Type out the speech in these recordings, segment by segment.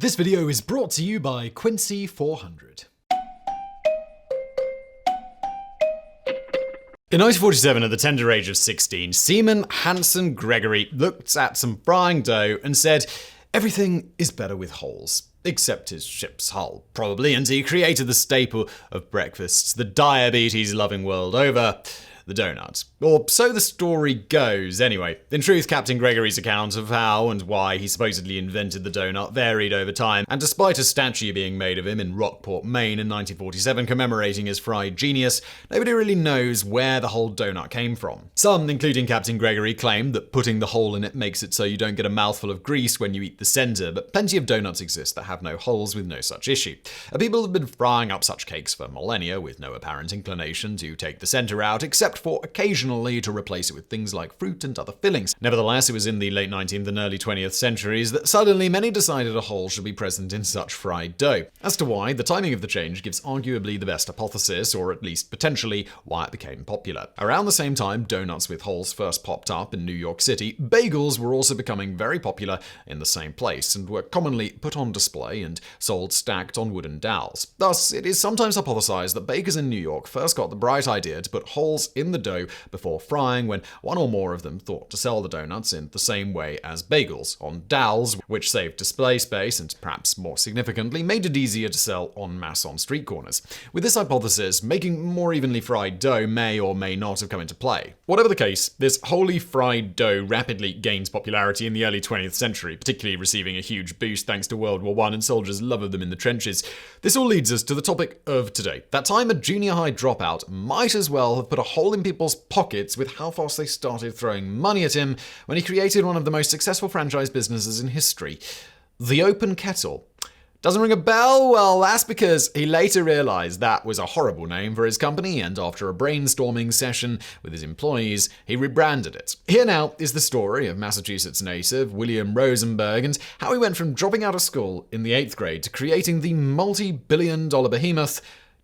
This video is brought to you by Quincy 400. In 1947, at the tender age of 16, Seaman Hanson Gregory looked at some frying dough and said, "Everything is better with holes. Except his ship's hull, probably, and he created the staple of breakfasts, the diabetes-loving world over, the donut. Or so the story goes, anyway. In truth, Captain Gregory's account of how and why he supposedly invented the donut varied over time, and despite a statue being made of him in Rockport, Maine in 1947 commemorating his fried genius, nobody really knows where the whole donut came from. Some, including Captain Gregory, claim that putting the hole in it makes it so you don't get a mouthful of grease when you eat the center, but plenty of donuts exist that have no holes with no such issue. People have been frying up such cakes for millennia with no apparent inclination to take the center out, except for occasionally to replace it with things like fruit and other fillings. Nevertheless, it was in the late 19th and early 20th centuries that suddenly many decided a hole should be present in such fried dough. As to why, the timing of the change gives arguably the best hypothesis, or at least potentially why it became popular. Around the same time donuts with holes first popped up in New York City, bagels were also becoming very popular in the same place and were commonly put on display and sold stacked on wooden dowels. Thus, it is sometimes hypothesized that bakers in New York first got the bright idea to put holes in the dough before frying, when one or more of them thought to sell the donuts in the same way as bagels, on dowels, which saved display space and, perhaps more significantly, made it easier to sell en masse on street corners. With this hypothesis, making more evenly fried dough may or may not have come into play. Whatever the case, this wholly fried dough rapidly gains popularity in the early 20th century, particularly receiving a huge boost thanks to World War I and soldiers' love of them in the trenches. This all leads us to the topic of today. That time a junior high dropout might as well have put a hole in people's pockets with how fast they started throwing money at him when he created one of the most successful franchise businesses in history, the Open Kettle. Doesn't ring a bell? Well, that's because he later realized that was a horrible name for his company, and after a brainstorming session with his employees, he rebranded it. Here now is the story of Massachusetts native William Rosenberg and how he went from dropping out of school in the 8th grade to creating the multi-billion-dollar behemoth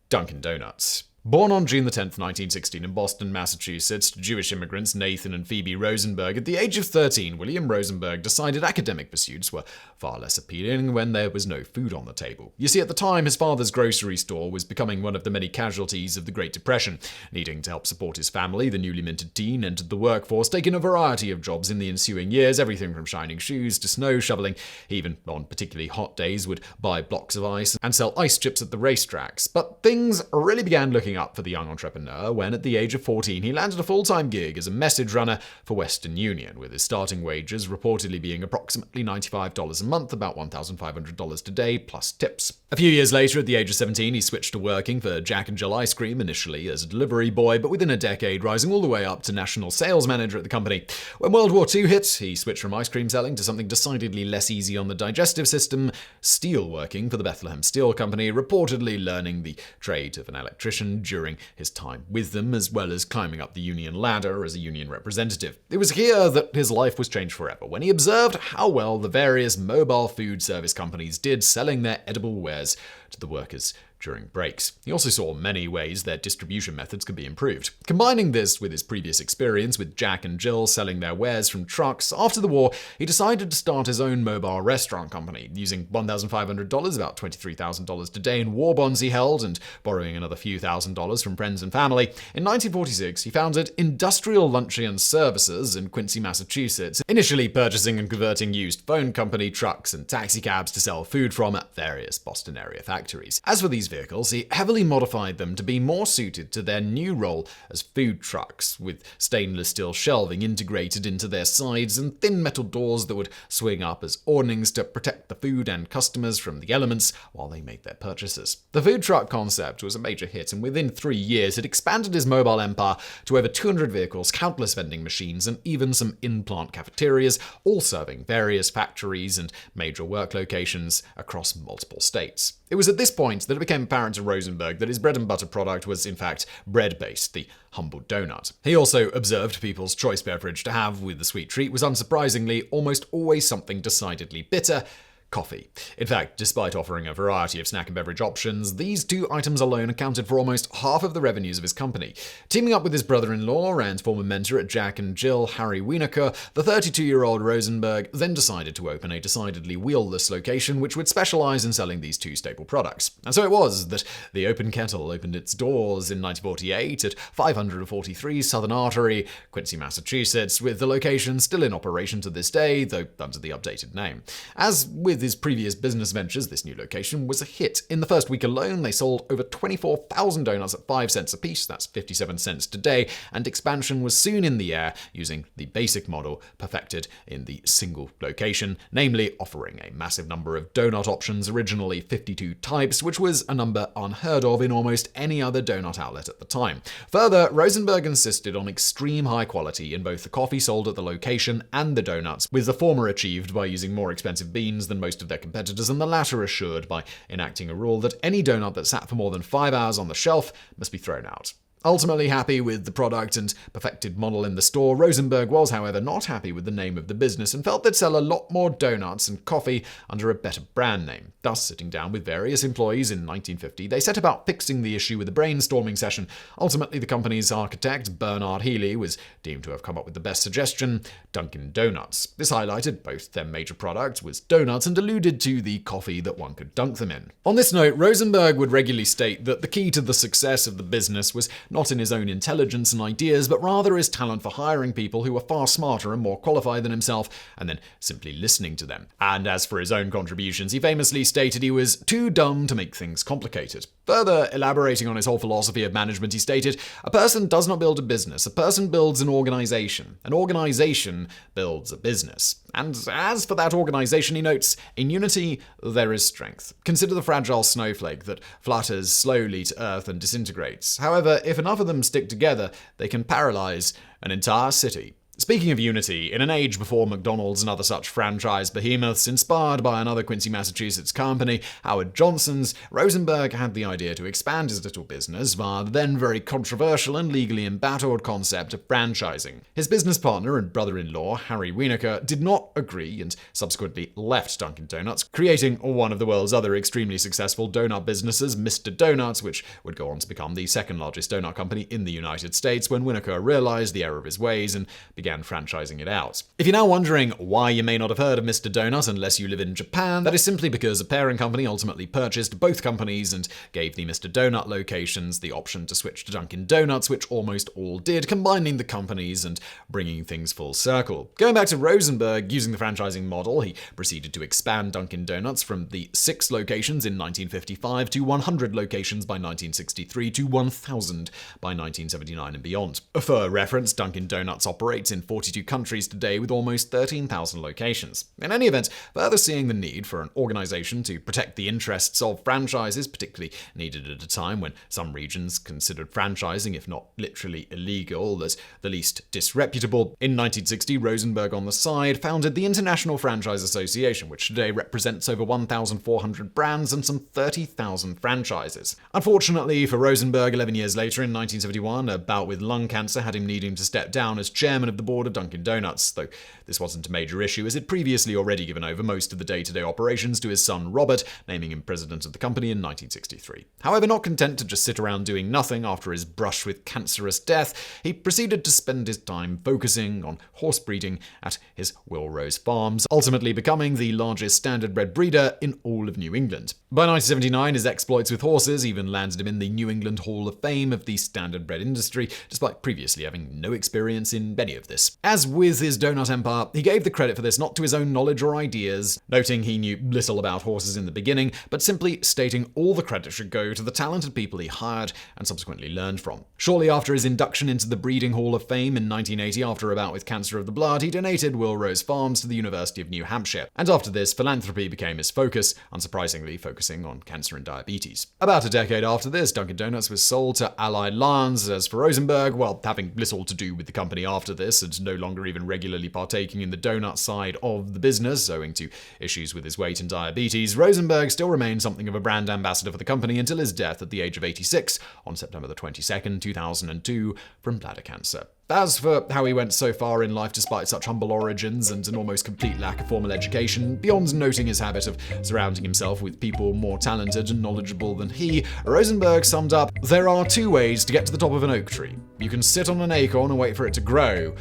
Dunkin' Donuts. Born on June 10, 1916 in Boston, Massachusetts, to Jewish immigrants Nathan and Phoebe Rosenberg, at the age of 13, William Rosenberg decided academic pursuits were far less appealing when there was no food on the table. You see, at the time, his father's grocery store was becoming one of the many casualties of the Great Depression. Needing to help support his family, the newly minted teen entered the workforce, taking a variety of jobs in the ensuing years, everything from shining shoes to snow shoveling. He even, on particularly hot days, would buy blocks of ice and sell ice chips at the racetracks. But things really began looking up for the young entrepreneur when, at the age of 14, he landed a full-time gig as a message runner for Western Union, with his starting wages reportedly being approximately $95 a month, about $1,500 today, plus tips. A few years later, at the age of 17, he switched to working for Jack and Jill Ice Cream, initially as a delivery boy, but within a decade rising all the way up to national sales manager at the company. When World War II hit, he switched from ice cream selling to something decidedly less easy on the digestive system, steel working for the Bethlehem Steel Company, reportedly learning the trade of an electrician during his time with them, as well as climbing up the union ladder as a union representative. It was here that his life was changed forever, when he observed how well the various mobile food service companies did selling their edible wares to the workers during breaks. He also saw many ways their distribution methods could be improved. Combining this with his previous experience with Jack and Jill selling their wares from trucks, after the war, he decided to start his own mobile restaurant company, using $1,500, about $23,000 today, in war bonds he held, and borrowing another few $1,000s from friends and family. In 1946, he founded Industrial Luncheon Services in Quincy, Massachusetts, initially purchasing and converting used phone company trucks and taxicabs to sell food from at various Boston area factories. As for these vehicles, he heavily modified them to be more suited to their new role as food trucks, with stainless steel shelving integrated into their sides and thin metal doors that would swing up as awnings to protect the food and customers from the elements while they made their purchases. The food truck concept was a major hit, and within 3 years, it expanded his mobile empire to over 200 vehicles, countless vending machines, and even some in-plant cafeterias, all serving various factories and major work locations across multiple states. It was at this point that it became apparent to Rosenberg that his bread and butter product was in fact bread-based, the humble donut. He also observed people's choice beverage to have with the sweet treat was unsurprisingly almost always something decidedly bitter, coffee. In fact, despite offering a variety of snack and beverage options, these two items alone accounted for almost half of the revenues of his company. Teaming up with his brother-in-law and former mentor at Jack and Jill, Harry Wienerker, the 32-year-old Rosenberg then decided to open a decidedly wheelless location which would specialize in selling these two staple products. And so it was that the Open Kettle opened its doors in 1948 at 543 Southern Artery, Quincy, Massachusetts, with the location still in operation to this day, though under the updated name. As with his previous business ventures, this new location was a hit. In the first week alone, they sold over 24,000 donuts at 5 cents a piece, that's 57 cents today, and expansion was soon in the air using the basic model perfected in the single location, namely offering a massive number of donut options, originally 52 types, which was a number unheard of in almost any other donut outlet at the time. Further, Rosenberg insisted on extreme high quality in both the coffee sold at the location and the donuts, with the former achieved by using more expensive beans than most of their competitors, and the latter assured by enacting a rule that any donut that sat for more than 5 hours on the shelf must be thrown out. Ultimately happy with the product and perfected model in the store, Rosenberg was, however, not happy with the name of the business and felt they'd sell a lot more donuts and coffee under a better brand name. Thus, sitting down with various employees in 1950, they set about fixing the issue with a brainstorming session. Ultimately, the company's architect, Bernard Healy, was deemed to have come up with the best suggestion: Dunkin' Donuts. This highlighted both their major product was donuts and alluded to the coffee that one could dunk them in. On this note, Rosenberg would regularly state that the key to the success of the business was not in his own intelligence and ideas, but rather his talent for hiring people who were far smarter and more qualified than himself, and then simply listening to them. And as for his own contributions, he famously stated he was too dumb to make things complicated. Further elaborating on his whole philosophy of management, he stated, "A person does not build a business. A person builds an organization. An organization builds a business. And as for that organization," he notes, "in unity there is strength. Consider the fragile snowflake that flutters slowly to earth and disintegrates. However, if enough of them stick together, they can paralyze an entire city." Speaking of unity, in an age before McDonald's and other such franchise behemoths, inspired by another Quincy, Massachusetts company, Howard Johnson's, Rosenberg had the idea to expand his little business via the then very controversial and legally embattled concept of franchising. His business partner and brother-in-law, Harry Wienerker, did not agree and subsequently left Dunkin' Donuts, creating one of the world's other extremely successful donut businesses, Mr. Donuts, which would go on to become the second largest donut company in the United States when Wienerker realized the error of his ways and began franchising it out. If you're now wondering why you may not have heard of Mr. Donut unless you live in Japan, that is simply because a parent company ultimately purchased both companies and gave the Mr. Donut locations the option to switch to Dunkin' Donuts, which almost all did, combining the companies and bringing things full circle. Going back to Rosenberg, using the franchising model, he proceeded to expand Dunkin' Donuts from the 6 locations in 1955 to 100 locations by 1963 to 1,000 by 1979 and beyond. For reference, Dunkin' Donuts operates in 42 countries today with almost 13,000 locations. In any event, further seeing the need for an organization to protect the interests of franchises, particularly needed at a time when some regions considered franchising, if not literally illegal, as the least disreputable, in 1960, Rosenberg on the side founded the International Franchise Association, which today represents over 1,400 brands and some 30,000 franchises. Unfortunately for Rosenberg, 11 years later in 1971, a bout with lung cancer had him needing to step down as chairman of the board of Dunkin' Donuts, though this wasn't a major issue as he'd previously already given over most of the day-to-day operations to his son Robert, naming him president of the company in 1963. However, not content to just sit around doing nothing after his brush with cancerous death, he proceeded to spend his time focusing on horse breeding at his Wilrose Farms, ultimately becoming the largest standard-bred breeder in all of New England. By 1979, his exploits with horses even landed him in the New England Hall of Fame of the standard-bred industry, despite previously having no experience in any of this. As with his donut empire, he gave the credit for this not to his own knowledge or ideas, noting he knew little about horses in the beginning, but simply stating all the credit should go to the talented people he hired and subsequently learned from. Shortly after his induction into the Breeding Hall of Fame in 1980, after a bout with cancer of the blood, he donated Wilrose Farms to the University of New Hampshire. And after this, philanthropy became his focus, unsurprisingly focusing on cancer and diabetes. About a decade after this, Dunkin' Donuts was sold to Allied Lions. As for Rosenberg, well, having little to do with the company after this and no longer even regularly partaking in the donut side of the business, owing to issues with his weight and diabetes, Rosenberg still remained something of a brand ambassador for the company until his death at the age of 86 on September the 22nd, 2002, from bladder cancer. As for how he went so far in life despite such humble origins and an almost complete lack of formal education, beyond noting his habit of surrounding himself with people more talented and knowledgeable than he, Rosenberg summed up, "There are two ways to get to the top of an oak tree. You can sit on an acorn and wait for it to grow,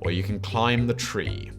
or you can climb the tree."